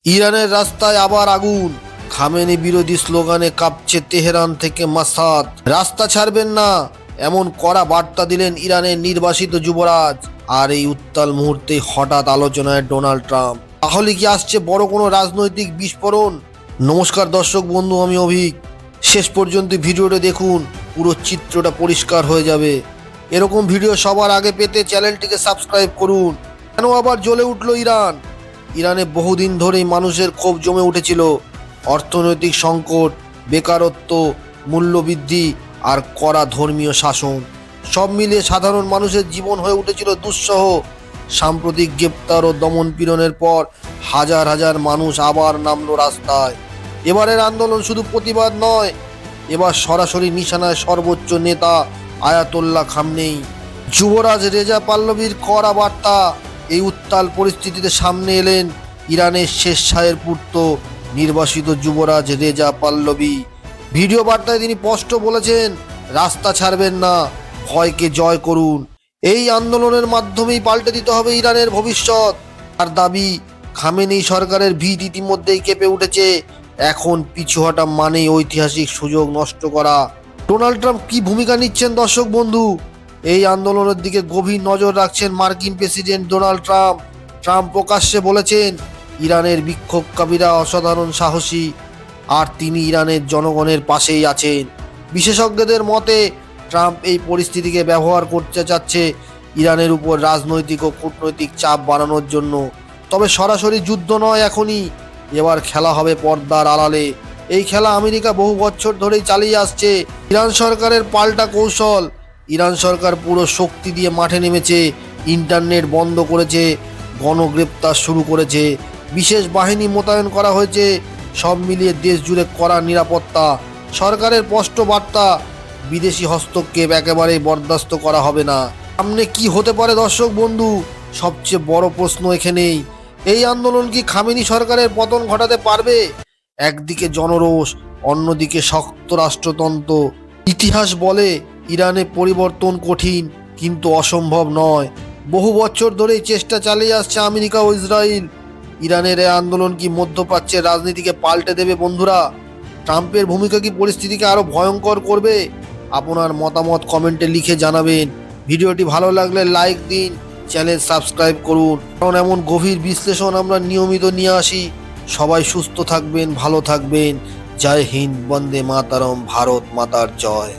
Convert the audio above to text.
ইরানের রাস্তায় আবার আগুন, খামেনি বিরোধী স্লোগানে কাঁপছে তেহরান থেকে মাসাদ। রাস্তা ছাড়বেন না, এমন কড়া বার্তা দিলেন ইরানের নির্বাসিত যুবরাজ। আর এই উত্তাল মুহূর্তে হঠাৎ আলোচনায় ডোনাল্ড ট্রাম্প। তাহলে কি আসছে বড় কোনো রাজনৈতিক বিস্ফোরণ? নমস্কার দর্শক বন্ধু, আমি অভিক। শেষ পর্যন্ত ভিডিওটা দেখুন, পুরো চিত্রটা পরিষ্কার হয়ে যাবে। এরকম ভিডিও সবার আগে পেতে চ্যানেলটিকে সাবস্ক্রাইব করুন। কেন আবার জ্বলে উঠল ইরান? ইরানে বহুদিন ধরেই মানুষের ক্ষোভ জমে উঠেছিল। অর্থনৈতিক সংকট, বেকারত্ব, মূল্যবৃদ্ধি আর কড়া ধর্মীয় শাসন সব মিলিয়ে সাধারণ মানুষের জীবন হয়ে উঠেছিল দুঃসহ। সাম্প্রতিক গ্রেপ্তার ও দমনপীড়নের পর হাজার হাজার মানুষ আবার নামলো রাস্তায়। এবারের আন্দোলন শুধু প্রতিবাদ নয়, এবার সরাসরি নিশানায় সর্বোচ্চ নেতা আয়াতোল্লাহ খামনেই। যুবরাজ রেজা পাল্লবীর কড়া বার্তা। এই উত্তাল পরিস্থিতিতে সামনে এলেন ইরানের শেরশাহের পুত্র নির্বাসিত যুবরাজ রেজা পাল্লবী। ভিডিও বার্তায় তিনি স্পষ্ট বলেছেন, রাস্তা ছাড়বেন না, ভয়কে জয় করুন। এই আন্দোলনের মাধ্যমেই পাল্টে দিতে হবে ইরানের ভবিষ্যৎ। তার দাবি, খামেনি সরকারের ভিত ইতিমধ্যেই কেঁপে উঠেছে। এখন পিছু হটা মানেই ঐতিহাসিক সুযোগ নষ্ট করা। ডোনাল্ড ট্রাম্প কি ভূমিকা নিচ্ছেন দর্শক বন্ধু? এই আন্দোলনের দিকে গভীর নজর রাখছেন মার্কিন প্রেসিডেন্ট ডোনাল্ড ট্রাম্প। ট্রাম্প প্রকাশ্যে বলেছেন, ইরানের বিক্ষোভকারীরা অসাধারণ সাহসী, আর তিনি ইরানের জনগণের পাশেই আছেন। বিশেষজ্ঞদের মতে ট্রাম্প এই পরিস্থিতিকে ব্যবহার করতে চাচ্ছে ইরানের উপর রাজনৈতিক ও কূটনৈতিক চাপ বাড়ানোর জন্য। তবে সরাসরি যুদ্ধ নয় এখনই, এবার খেলা হবে পর্দার আড়ালে। এই খেলা আমেরিকা বহু বছর ধরেই চালিয়ে আসছে। ইরান সরকারের পাল্টা কৌশল। ইরান সরকার পুরো শক্তি দিয়ে মাঠে নেমেছে, ইন্টারনেট বন্ধ করেছে, গণগ্রেপ্তার শুরু করেছে, বিশেষ বাহিনী মোতায়েন করা হয়েছে। সব মিলিয়ে দেশ জুড়ে কড়া নিরাপত্তা। সরকারের স্পষ্ট বার্তা, বিদেশি হস্তক্ষেপ একেবারেই বরদাস্ত করা হবে না। সামনে কি হতে পারে দর্শক বন্ধু? সবচেয়ে বড় প্রশ্ন এখানেই, এই আন্দোলন কি খামেনি সরকারের পতন ঘটাতে পারবে? একদিকে জনরোষ, অন্যদিকে শক্ত রাষ্ট্রতন্ত্র। ইতিহাস বলে ইরানে পরিবর্তন কঠিন, কিন্তু অসম্ভব নয়। বহু বছর ধরেই চেষ্টা চালিয়ে আসছে আমেরিকা ও ইসরায়েল। ইরানের এই আন্দোলন কি মধ্যপ্রাচ্যের রাজনীতিকে পাল্টে দেবে বন্ধুরা? ট্রাম্পের ভূমিকা কি পরিস্থিতিকে আরো ভয়ঙ্কর করবে? আপনার মতামত কমেন্টে লিখে জানাবেন। ভিডিওটি ভালো লাগলে লাইক দিন, চ্যানেল সাবস্ক্রাইব করুন, কারণ এমন গভীর বিশ্লেষণ আমরা নিয়মিত নিয়ে আসি। সবাই সুস্থ থাকবেন, ভালো থাকবেন। জয় হিন্দ, বন্দে মাতারম, ভারত মাতার জয়।